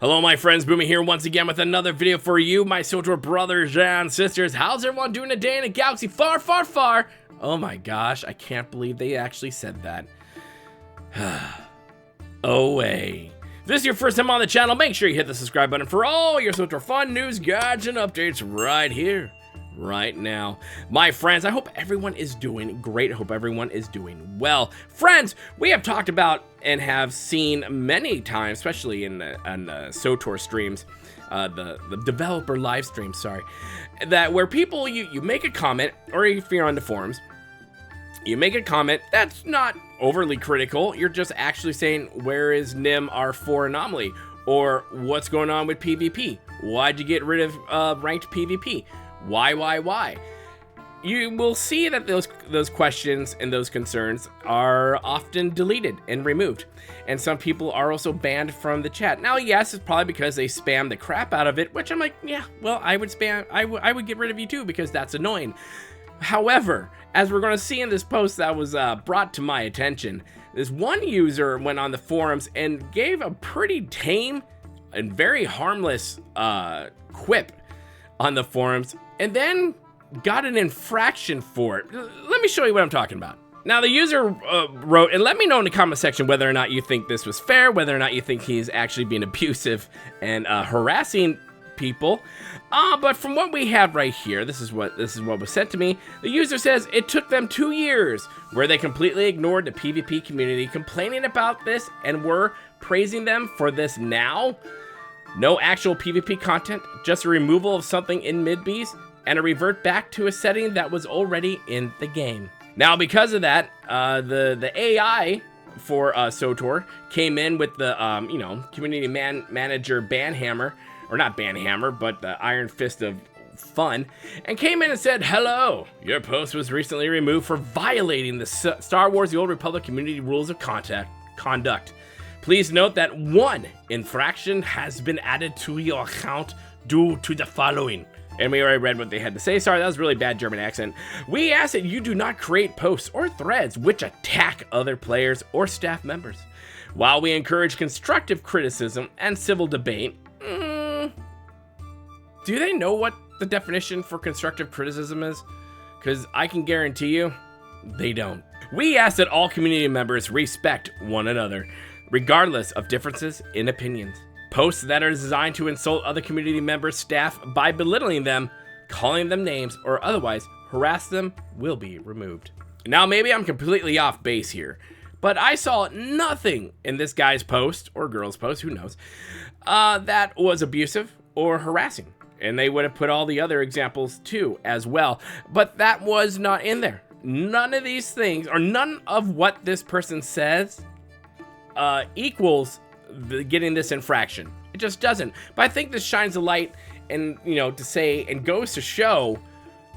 Hello my friends, Boomy here once again with another video for you, my swtor brothers and sisters. How's everyone doing today in a galaxy far, far, far? Oh my gosh, I can't believe they actually said that. Away. If this is your first time on the channel, make sure you hit the subscribe button for all your swtor fun news, guides, and updates right here, right now. My friends, I hope everyone is doing great. I hope everyone is doing well. Friends, we have talked about and have seen many times, especially in the swtor streams, the developer live streams, sorry, that where people, you make a comment, or if you're on the forums, you make a comment that's not overly critical. You're just actually saying, where is NIM R4 anomaly? Or what's going on with PvP? Why'd you get rid of ranked PvP? Why? You will see that those questions and those concerns are often deleted and removed. And some people are also banned from the chat. Now, yes, it's probably because they spam the crap out of it, which I'm like, yeah, well, I would get rid of you too because that's annoying. However, as we're going to see in this post that was brought to my attention, this one user went on the forums and gave a pretty tame and very harmless quip on the forums, and then got an infraction for it. Let me show you what I'm talking about. Now, the user wrote, and let me know in the comment section whether or not you think this was fair, whether or not you think he's actually being abusive and harassing people. But from what we have right here, this is what was sent to me. The user says it took them 2 years where they completely ignored the PvP community, complaining about this, and were praising them for this now. No actual PvP content, just a removal of something in mid-Bs, and a revert back to a setting that was already in the game. Now, because of that, the AI for swtor came in with the community manager banhammer, or not banhammer, but the iron fist of fun, and came in and said, "Hello, your post was recently removed for violating the Star Wars: The Old Republic community rules of conduct. Please note that one infraction has been added to your account due to the following." And we already read what they had to say. Sorry, that was a really bad German accent. "We ask that you do not create posts or threads which attack other players or staff members. While we encourage constructive criticism and civil debate," do they know what the definition for constructive criticism is? Because I can guarantee you, they don't. "We ask that all community members respect one another, regardless of differences in opinions. Posts that are designed to insult other community members' staff by belittling them, calling them names, or otherwise harass them will be removed." Now, maybe I'm completely off base here, but I saw nothing in this guy's post, or girl's post, who knows, that was abusive or harassing. And they would have put all the other examples too, as well. But that was not in there. None of these things, or none of what this person says equals getting this infraction. It just doesn't. But I think this shines a light and, to say, and goes to show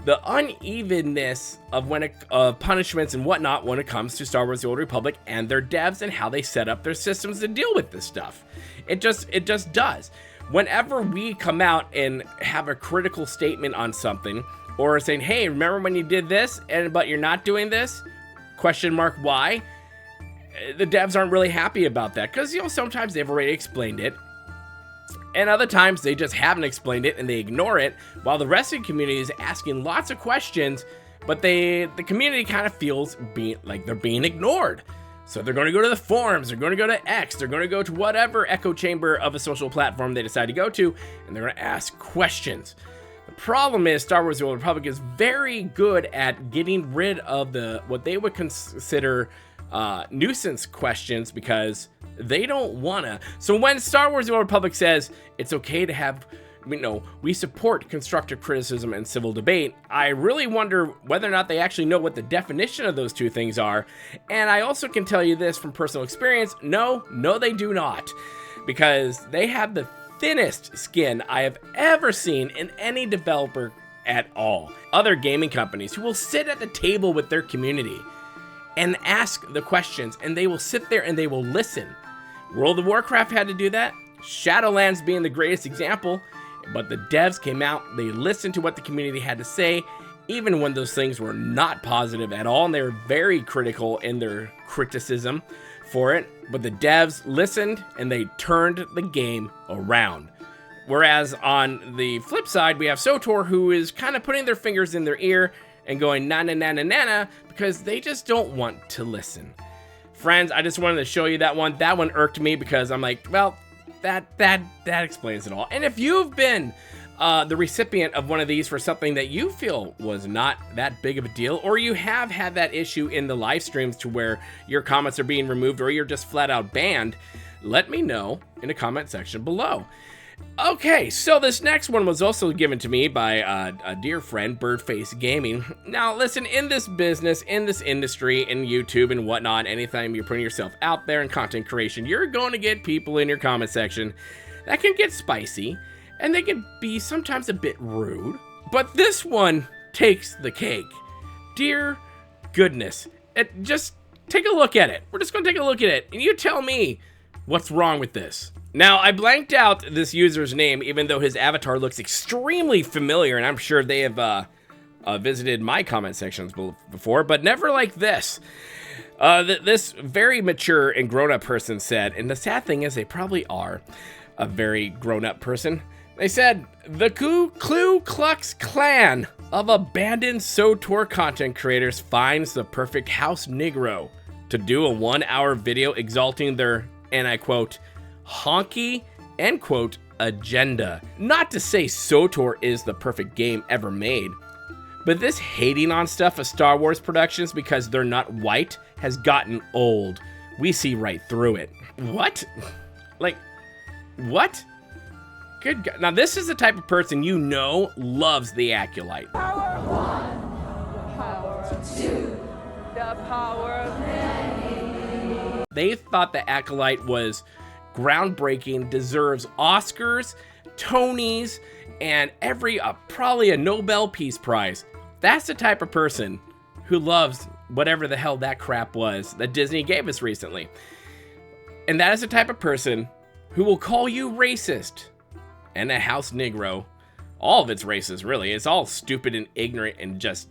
the unevenness of when punishments and whatnot when it comes to Star Wars: The Old Republic and their devs and how they set up their systems to deal with this stuff. It just does. Whenever we come out and have a critical statement on something, or saying, "Hey, remember when you did this, but you're not doing this? Question mark, why?" The devs aren't really happy about that, because sometimes they've already explained it, and other times they just haven't explained it and they ignore it, while the rest of the community is asking lots of questions, but the community kind of feels like they're being ignored. So they're going to go to the forums, they're going to go to X, they're going to go to whatever echo chamber of a social platform they decide to go to, and they're going to ask questions. The problem is Star Wars: The Old Republic is very good at getting rid of what they would consider nuisance questions, because they don't wanna. So when Star Wars: The Old Republic says it's okay to have, we support constructive criticism and civil debate, I really wonder whether or not they actually know what the definition of those two things are. And I also can tell you this from personal experience, no, they do not, because they have the thinnest skin I have ever seen in any developer at all. Other gaming companies who will sit at the table with their community and ask the questions, and they will sit there and they will listen. World of Warcraft had to do that, Shadowlands being the greatest example, but the devs came out, they listened to what the community had to say, even when those things were not positive at all, and they were very critical in their criticism. for it, but the devs listened and they turned the game around. Whereas on the flip side, we have swtor, who is kind of putting their fingers in their ear and going na na na na na na because they just don't want to listen. Friends, I just wanted to show you that one. That one irked me because I'm like, well, that explains it all. And if you've been the recipient of one of these for something that you feel was not that big of a deal, or you have had that issue in the live streams to where your comments are being removed or you're just flat out banned, let me know in the comment section below. Okay, so this next one was also given to me by a dear friend, Birdface Gaming. Now, listen, in this business, in this industry, in YouTube and whatnot, anytime you're putting yourself out there in content creation, you're going to get people in your comment section that can get spicy, and they can be sometimes a bit rude. But this one takes the cake. Dear goodness, just take a look at it. We're just going to take a look at it, and you tell me what's wrong with this. Now, I blanked out this user's name, even though his avatar looks extremely familiar, and I'm sure they have visited my comment sections before, but never like this. This very mature and grown-up person said, and the sad thing is they probably are a very grown-up person. They said, the Ku Klux Klan of abandoned swtor content creators finds the perfect house Negro to do a 1-hour video exalting their, and I quote, honky, end quote, agenda. Not to say swtor is the perfect game ever made, but this hating on stuff of Star Wars productions because they're not white has gotten old. We see right through it. What? Like, what? Good God. Now, this is the type of person you know loves the Acolyte. Power one, power two, the power of many. They thought the Acolyte was groundbreaking, deserves Oscars, Tonys, and probably a Nobel Peace Prize. That's the type of person who loves whatever the hell that crap was that Disney gave us recently. And that is the type of person who will call you racist and a house Negro. All of it's racist, really. It's all stupid and ignorant and just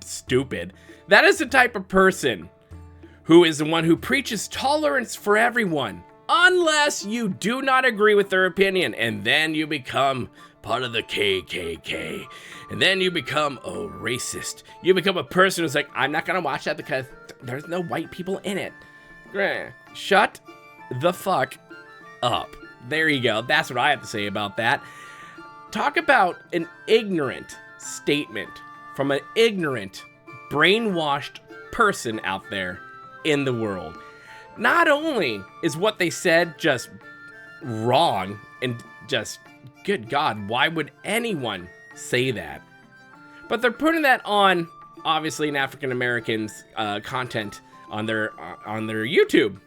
stupid. That is the type of person who is the one who preaches tolerance for everyone, unless you do not agree with their opinion, and then you become part of the KKK, and then you become a racist. You become a person who's like, I'm not gonna watch that because there's no white people in it. Shut the fuck up. There you go. That's what I have to say about that. Talk about an ignorant statement from an ignorant, brainwashed person out there in the world. Not only is what they said just wrong and just, good God, why would anyone say that? But they're putting that on, obviously, an African American's content on their YouTube.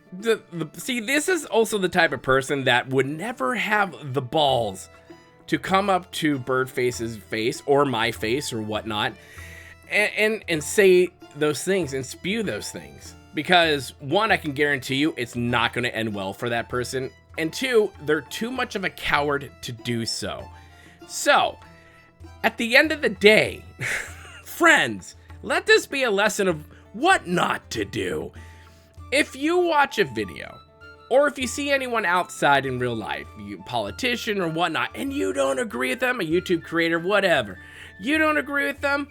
See, this is also the type of person that would never have the balls to come up to Birdface's face or my face or whatnot and say those things and spew those things. Because one, I can guarantee you it's not going to end well for that person. And two, they're too much of a coward to do so. So, at the end of the day, friends, let this be a lesson of what not to do. If you watch a video, or if you see anyone outside in real life, you politician or whatnot, and you don't agree with them, a YouTube creator, whatever, you don't agree with them,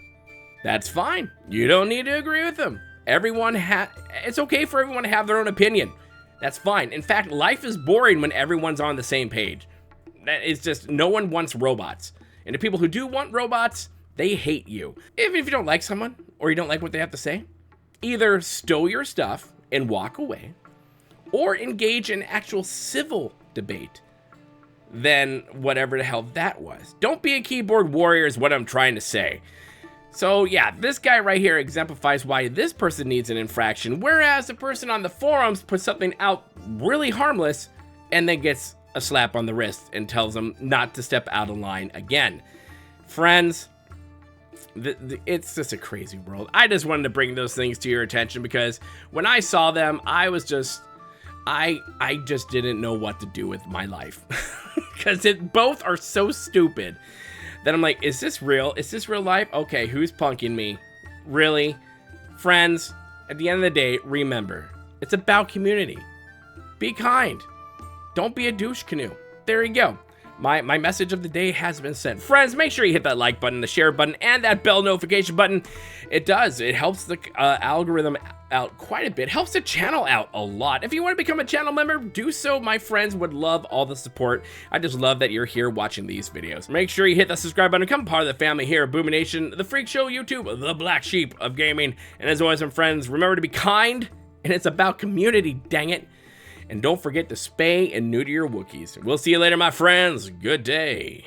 that's fine. You don't need to agree with them. It's okay for everyone to have their own opinion. That's fine. In fact, life is boring when everyone's on the same page. It's just, no one wants robots. And the people who do want robots, they hate you. Even if you don't like someone, or you don't like what they have to say, either stow your stuff and walk away, or engage in actual civil debate than whatever the hell that was. Don't be a keyboard warrior is what I'm trying to say. So yeah, this guy right here exemplifies why this person needs an infraction, whereas the person on the forums puts something out really harmless and then gets a slap on the wrist and tells them not to step out of line again. Friends, it's just a crazy world. I just wanted to bring those things to your attention because when I saw them, I was just, I just didn't know what to do with my life because both are so stupid. Then I'm like, is this real? Is this real life? Okay, who's punking me? Really? Friends, at the end of the day, remember, It's about community. Be kind. Don't be a douche canoe. There you go. My message of the day has been sent. Friends, make sure you hit that like button, the share button, and that bell notification button. It does. It helps the algorithm out quite a bit. Helps the channel out a lot. If you want to become a channel member, do so. My friends would love all the support. I just love that you're here watching these videos. Make sure you hit that subscribe button. Become part of the family here at Boomy Nation, the Freak Show YouTube, the black sheep of gaming. And as always, my friends, remember to be kind, and it's about community, dang it. And don't forget to spay and neuter your Wookiees. We'll see you later, my friends. Good day.